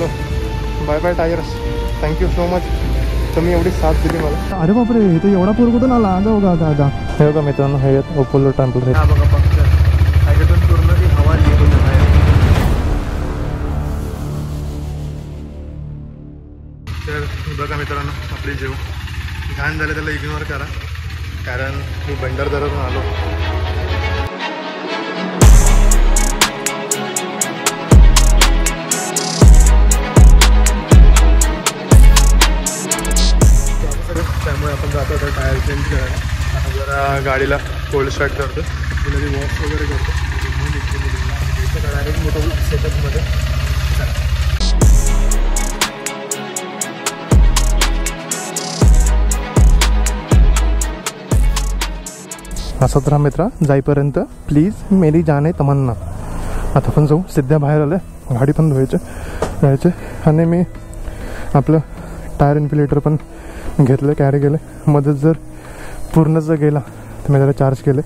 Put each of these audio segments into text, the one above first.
चलो bye bye tyres, thank you so much, तुम्ही एवढी साथ दिली मला. अरे बापरे, इथे एवढा पूर कुठून आला? गा हे बघा मित्रांनो, हे अपोलो टेम्पल. हा बघा पंक्चर, ह्याच्यातून पूर्ण ती हवा निघून आहे. तर बघा मित्रांनो, आपली जेव्हा घाण झाले त्याला इग्नोर करा, कारण मी भंडारदऱ्यातून आलो. त्यामुळे आपण जातो आता टायर चेंज करायला. आता जरा गाडीला कोल्ड स्टार्ट करतो, तिला ती वॉश वगैरे करतो. डायरेक्ट मोठं सेटअपमध्ये असंच राहा मित्रा जाईपर्यंत, प्लीज मेरी जाने तमन्ना. आता पण जाऊ, सध्या बाहेर आलं, गाडी पण धुवायचे. आणि मी आपलं टायर इन्फ्युलेटर पण घेतलं, कॅरी केलं. मध्येच जर पूर्ण जर गेला तर मी जरा चार्ज केले,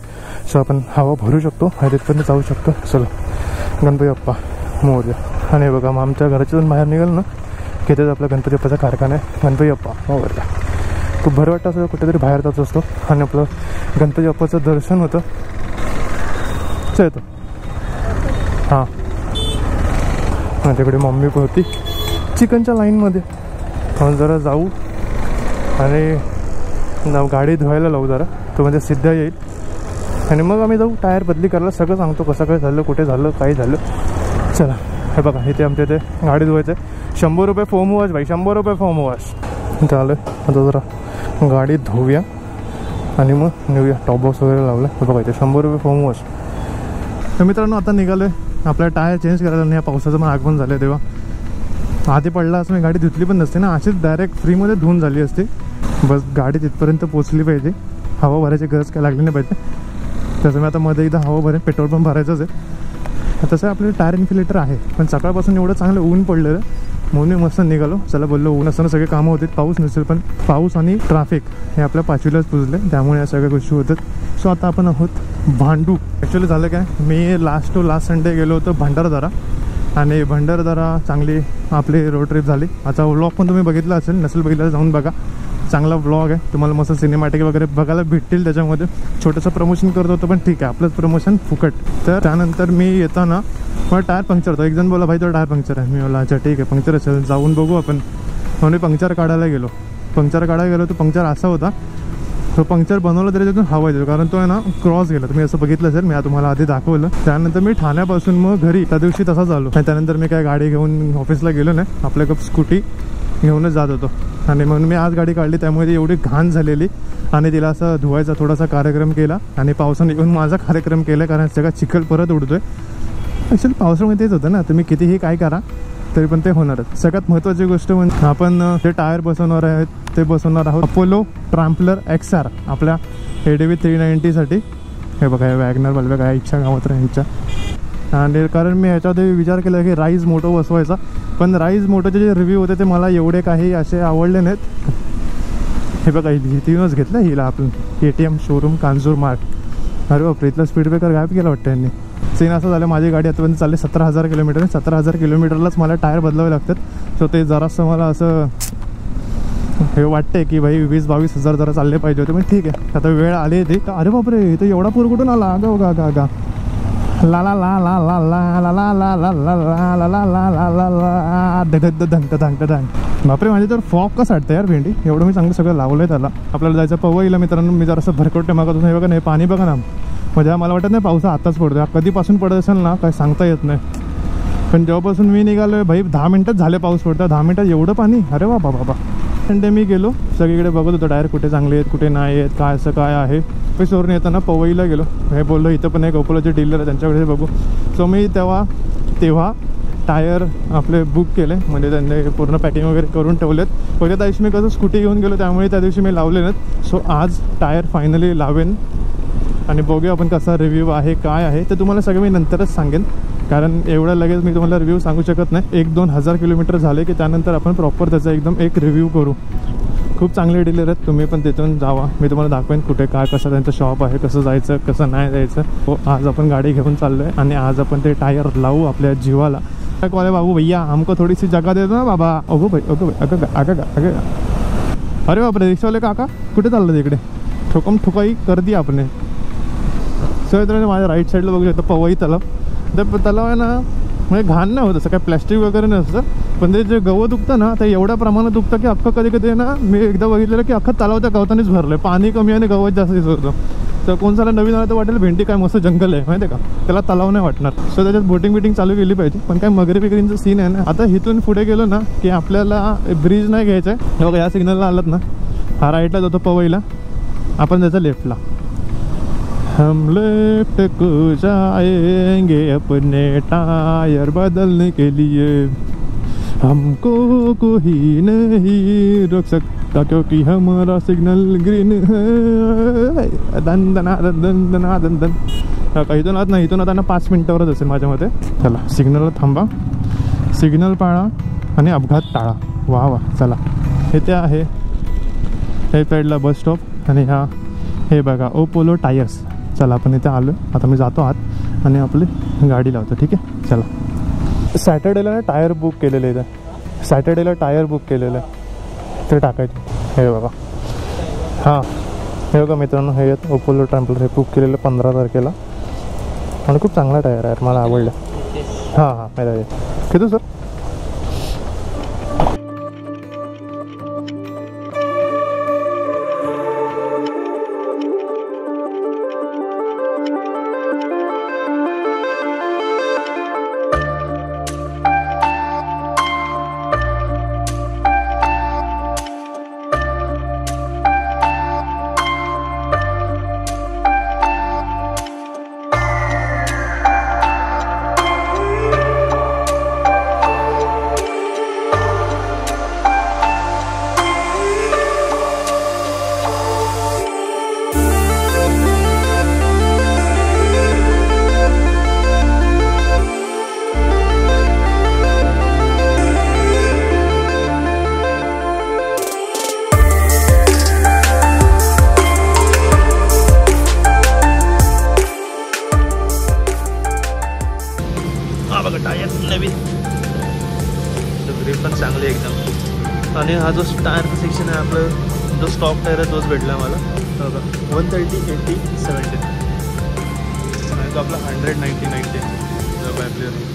सो आपण हवा भरू शकतो, तिथपर्यंत जाऊ शकतो. चलो गणपती बाप्पा मोरया. आणि बघा मग आमच्या घराच्यातून बाहेर निघाल ना, की तेच आपला गणपती बाप्पाचा कारखाना आहे. गणपती बाप्पा मोरया. खूप बरं वाटतं असं कुठेतरी बाहेर जात असतो आणि आपलं गणपती बाप्पाचं दर्शन होतं. येतो हां, माझ्याकडे मम्मी पण होती चिकनच्या लाईनमध्ये. आपण जरा जाऊ आणि गाडी धुवायला लावू जरा, तो म्हणजे सिद्धा येईल आणि मग आम्ही जाऊ टायर बदली करायला. सगळं सांगतो कसं काय झालं, कुठे झालं, काय झालं. चला हे बघा, इथे आमच्या इथे गाडी धुवायचं आहे. 100 रुपये फोम वॉश भाई, 100 रुपये फोम वॉश. चालेल, आता जरा गाडी धुवूया आणि मग नेऊया. टॉप बॉक्स वगैरे लावलं, हे बघा इथे 100 रुपये फोम वॉश. तर मित्रांनो आता निघालो आहे आपल्या टायर चेंज करायला. आणि या पावसाचं मग आगमन झालं आहे, तेव्हा आधी पडला असं मी गाडी धुतली पण नसते ना, अशीच डायरेक्ट फ्रीमध्ये धुवून झाली असते. बस गाडी तिथपर्यंत पोचली पाहिजे, हवा भरायची गरज काय लागली नाही पाहिजे. तसं मी आता मध्ये एकदा हवा भरेन, पेट्रोल पण भरायचंच आहे. तसं आपलं टायर इन्फ्युलेटर आहे, पण सकाळपासून एवढं चांगलं ऊन पडलेलं म्हणून मी मस्त निघालो. चला बोललो ऊन असताना सगळे कामं होते, पाऊस नसेल, पण पाऊस आणि ट्रॅफिक हे आपल्या 5वीलाच पुजले, त्यामुळे या सगळ्या गोष्टी होतात. सो आता आपण आहोत भांडू. ॲक्च्युली झालं काय, मी लास्ट संडे गेलो होतो भंडारदरा, आणि भंडारदरा चांगली आपली रोड ट्रिप झाली. आता व्लॉग पण तुम्ही बघितला असेल, नसेल बघितलं जाऊन बघा, चांगला व्लॉग आहे. तुम्हाला मस्त सिनेमॅटिक वगैरे बघायला भेटतील त्याच्यामध्ये. छोटंसं प्रमोशन करत होतं, पण ठीक आहे, आपलंच प्रमोशन फुकट. तर त्यानंतर मी येताना मला टायर पंक्चर होतं. एक जण बोला भाई तो टायर पंक्चर आहे. मी बोला अच्छा ठीक आहे, पंक्चर असेल जाऊन बघू आपण. म्हणून पंक्चर काढायला गेलो. पंक्चर काढायला गेलो, तो पंक्चर असा होता, तो पंक्चर बनवला तरी त्यातून हवा येतो, कारण तो आहे ना क्रॉस गेला. तुम्ही असं बघितलं असेल, मी तुम्हाला आधी दाखवलं. त्यानंतर मी ठाण्यापासून मग घरी त्या दिवशी तसाच आलो. त्यानंतर मी काय गाडी घेऊन ऑफिसला गेलो नाही, आपल्या कप स्कूटी घेऊनच जात होतो. आणि म्हणून मी आज गाडी काढली, त्यामुळे ती एवढी घाण झालेली. आणि तिला असं धुवायचा थोडासा कार्यक्रम केला, आणि पावसाने येऊन माझा कार्यक्रम केला, कारण सगळा चिखल परत उडतोय. ॲक्च्युली पावसामध्ये तेच होतं ना, तुम्ही कितीही काय करा तरी पण ते होणारच. सगळ्यात महत्त्वाची गोष्ट म्हणजे आपण ते टायर बसवणार आहेत, ते बसवणार आहोत अपोलो ट्रॅम्पलर XR आपल्या ADV 390साठी. हे बघा, हे वॅगनर बल्बे काय इच्छा गावात यांच्या. आणि कारण मी ह्याच्यामध्ये विचार केला की राईज मोटो बसवायचा, पण राईज मोटोचे जे रिव्ह्यू होते ते मला एवढे काही असे आवडले नाहीत. हे बघा, तिथूनच घेतलं हिला आपण KTM शोरूम कांजूर मार्ग. अरे बापरे, इथला स्पीड ब्रेकर गायब केला वाटतं यांनी. सीन असं झालं, माझी गाडी आतापर्यंत चालली 17,000 किलोमीटर. 17,000 किलोमीटरलाच मला टायर बदलावे लागतात. सो ते जरासं मला असं हे वाटतंय की भाई 20-22 हजार जरा चालले पाहिजे होते, पण ठीक आहे, आता वेळ आली ती. अरे बापरे, इथं एवढा पूर कुठून आला? गा ला ला ला ला ला ला ला ला ला ला ला ला ला ला ला ला ला धंग. बापरे, माझी तर फॉग का साठतं यार भेंडी. एवढं मी चांगलं सगळं लावलंय त्याला. आपल्याला जायचं पवईला मित्रांनो. मी जरासं भरकटते मागत हे बघा, नाही पाणी बघा ना. म्हणजे मला वाटत नाही पावसा आताच पडतो, कधीपासून पडत असेल ना काय सांगता येत नाही. पण जेव्हापासून मी निघालोय भाई 10 मिनिटच झाले पाऊस पडता. 10 मिनिटात एवढं पाणी, अरे वा बाबा. आणि ते मी गेलो सगळीकडे बघत होतो टायर कुठे चांगले आहेत कुठे नाही आहेत, काय असं काय आहे. पैशावरून येताना पवईला गेलो. हे बोललो इथं पण एक अपोलोचे डीलर आहे, त्यांच्याकडे बघू. सो मी तेव्हा टायर आपले बुक केले, म्हणजे त्यांनी पूर्ण पॅकिंग वगैरे करून ठेवलेत. पहिल्या दिवशी मी कसं स्कूटी घेऊन गेलो, त्यामुळे त्या दिवशी मी लावले नाहीत. सो आज टायर फायनली लावेन आणि बघूया आपण कसा रिव्ह्यू आहे काय आहे ते तुम्हाला सगळं मी नंतरच सांगेन, कारण एवढं लगेच मी तुम्हाला रिव्ह्यू सांगू शकत नाही. 1-2 हजार किलोमीटर झाले की त्यानंतर आपण प्रॉपर त्याचा एकदम एक रिव्ह्यू करू. खूप चांगले डीलर आहेत, तुम्ही पण तिथून जावा. मी तुम्हाला दाखवेन कुठे काय कसं त्यांचं शॉप आहे, कसं जायचं कसं नाही जायचं. हो, आज आपण गाडी घेऊन चाललो आहे आणि आज आपण ते टायर लावू आपल्या जीवाला. वाले बाबू भैया हमको थोड़ी सी जगह दे दो ना बाबा. ओगो भाई अगं अरे बापरे रिक्षावाले काका कुठे चाललं तिकडे ठोकम ठोकाई गर्दी आपले. सगळं माझ्या राईट साईडला बघू शकतो पवई तलाव. तर तलाव आहे ना म्हणजे घाण नाही होत असं काय प्लॅस्टिक वगैरे नसतं पण ते जे गवत उगतं ना ते एवढ्या प्रमाणात उगतं की अख्खं कधी कधी ना मी एकदा बघितलेलं की अख्खं तलाव त्या गवतानेच भरलं. पाणी कमी आणि गवत जास्त दिसत होतं. तर कोणसाला नवीन आला तर वाटेल भेंडी काय मस्त जंगल आहे माहिती आहे का त्याला तलाव नाही वाटणार. सो त्याच्यात बोटिंग चालू केली पाहिजे. पण काय मगरी बिगरींचं सीन आहे ना. आता इथून पुढे गेलो ना की आपल्याला ब्रिज नाही घ्यायचं आहे. बघा या सिग्नलला आलात ना हा राईटला जातो पवईला आपण त्याचा लेफ्टला. हम लेफ्ट को जाएंगे अपने टायर बदलने के लिए हमको कोई नहीं रोक सकता क्योंकि हमारा सिग्नल ग्रीन है. दन दना दन दना दन दन. इथून आत नाही इथून आता ना 5 मिनिटावरच असेल माझ्या मते. चला सिग्नलला थांबा सिग्नल पाळा आणि अपघात टाळा. वा वा चला इथे आहे हे साईडला बस स्टॉप आणि हा हे बघा ओपोलो टायर्स. चला आपण इथे आलो आता मी जातो आत आणि आपली गाडी लावतो. ठीक आहे चला. सॅटर्डेला ना टायर बुक केलेलं आहे इथं. सॅटर्डेला टायर बुक केलेलं आहे ते टाकायचे. हे बघा हां हे बघा मित्रांनो हे आहेत ओपोलो टेम्पलर हे बुक केलेलं 15 तारखेला आणि खूप चांगला टायर आहे मला आवडलं. हां हां माहिती आहे किती सर. ग्रिप पण चांगली एकदम. आणि हा जो टायरचा सेक्शन आहे आपलं जो स्टॉक टायर आहे तोच भेटला मला. बघा 130, 80, 70 आणि तो आपला 100, 90, 90 आपल्याला.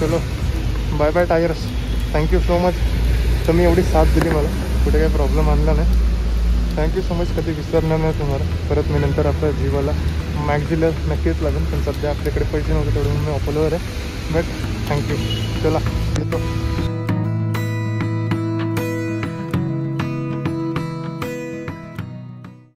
चलो bye bye tyres. Thank you so much. तुम्ही एवढी साथ दिली मला कुठे काही प्रॉब्लेम आणला नाही. Thank you so much. कधी विसरणार नाही तुम्हाला. परत मी नंतर आपल्या जीवाला मॅक्झिलर नक्कीच लागेल पण सध्या आपल्याकडे पैसे नव्हते तेवढे मी अपोलोवर आहे. But thank you. चला येतो.